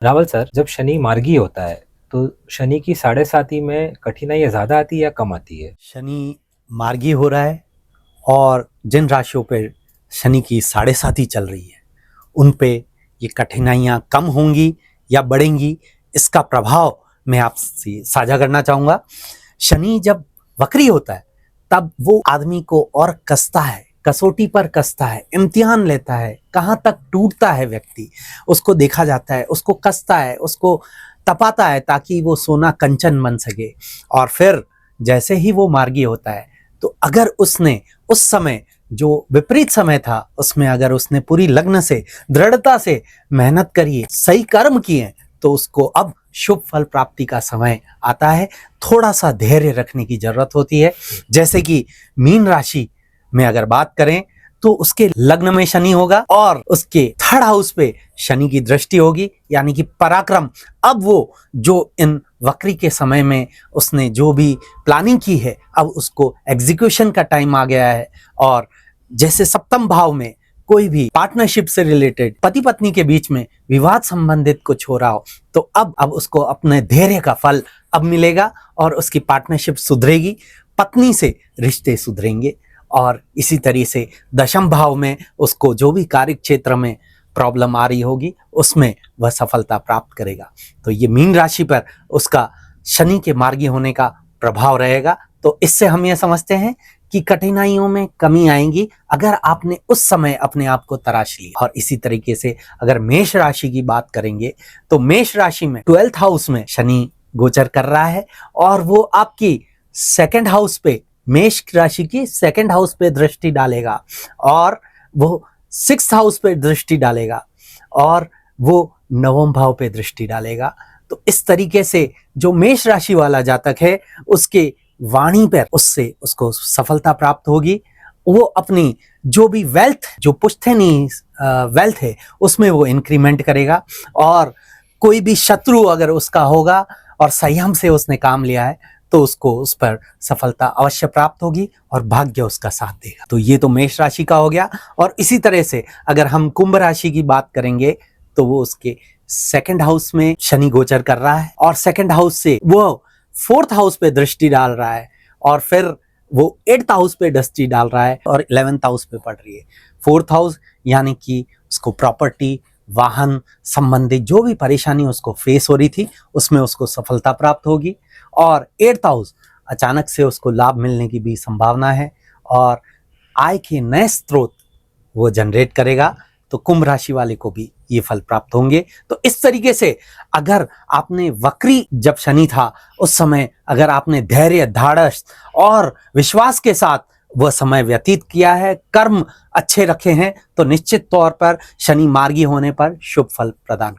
Rawal sir, जब शनि मार्गी होता है तो शनि की साढ़े साती में कठिनाइयाँ ज़्यादा आती है या कम आती है? शनि मार्गी हो रहा है और जिन राशियों पे शनि की साढ़े साती चल रही है उन पे ये कठिनाइयाँ कम होंगी या बढ़ेंगी, इसका प्रभाव मैं आपसे साझा करना चाहूँगा। शनि जब वक्री होता है तब वो आदमी को और कसता है, कसौटी पर कसता है, इम्तिहान लेता है, कहाँ तक टूटता है व्यक्ति उसको देखा जाता है, उसको कसता है, उसको तपाता है ताकि वो सोना कंचन बन सके। और फिर जैसे ही वो मार्गी होता है तो अगर उसने उस समय जो विपरीत समय था उसमें अगर उसने पूरी लगन से, दृढ़ता से मेहनत करी, सही कर्म किए, तो उसको अब शुभ फल प्राप्ति का समय आता है। थोड़ा सा धैर्य रखने की जरूरत होती है। जैसे कि मीन राशि में अगर बात करें तो उसके लग्न में शनि होगा और उसके थर्ड हाउस पे शनि की दृष्टि होगी, यानी कि पराक्रम। अब वो जो इन वक्री के समय में उसने जो भी प्लानिंग की है अब उसको एग्जीक्यूशन का टाइम आ गया है। और जैसे सप्तम भाव में कोई भी पार्टनरशिप से रिलेटेड पति पत्नी के बीच में विवाद संबंधित कुछ हो रहा हो तो अब उसको अपने धैर्य का फल अब मिलेगा और उसकी पार्टनरशिप सुधरेगी, पत्नी से रिश्ते सुधरेंगे। और इसी तरीके से दशम भाव में उसको जो भी कार्य क्षेत्र में प्रॉब्लम आ रही होगी उसमें वह सफलता प्राप्त करेगा। तो ये मीन राशि पर उसका शनि के मार्गी होने का प्रभाव रहेगा। तो इससे हम ये समझते हैं कि कठिनाइयों में कमी आएगी अगर आपने उस समय अपने आप को तराश लिया। और इसी तरीके से अगर मेष राशि की बात करेंगे तो मेष राशि में 12th हाउस में शनि गोचर कर रहा है और वो आपकी सेकंड हाउस पे, मेष राशि की सेकंड हाउस पे दृष्टि डालेगा और वो 6th हाउस पे दृष्टि डालेगा और वो नवम भाव पे दृष्टि डालेगा। तो इस तरीके से जो मेष राशि वाला जातक है उसके वाणी पर उससे उसको सफलता प्राप्त होगी। वो अपनी जो भी वेल्थ, जो पुश्तैनी वेल्थ है उसमें वो इंक्रीमेंट करेगा। और कोई भी शत्रु अगर उसका होगा और संयम से उसने काम लिया है तो उसको उस पर सफलता अवश्य प्राप्त होगी और भाग्य उसका साथ देगा। तो ये तो मेष राशि का हो गया। और इसी तरह से अगर हम कुंभ राशि की बात करेंगे तो वो उसके सेकंड हाउस में शनि गोचर कर रहा है और सेकंड हाउस से वो 4th हाउस पे दृष्टि डाल रहा है और फिर वो 8th हाउस पे दृष्टि डाल रहा है और 11th हाउस पे पड़ रही है। 4th हाउस यानी कि उसको प्रॉपर्टी, वाहन संबंधित जो भी परेशानी उसको फेस हो रही थी उसमें उसको सफलता प्राप्त होगी। और 8th हाउस अचानक से उसको लाभ मिलने की भी संभावना है और आय के नए स्रोत वो जनरेट करेगा। तो कुंभ राशि वाले को भी ये फल प्राप्त होंगे। तो इस तरीके से अगर आपने वक्री जब शनि था उस समय अगर आपने धैर्य, धाड़स और विश्वास के साथ वह समय व्यतीत किया है, कर्म अच्छे रखे हैं, तो निश्चित तौर पर शनि मार्गी होने पर शुभ फल प्रदान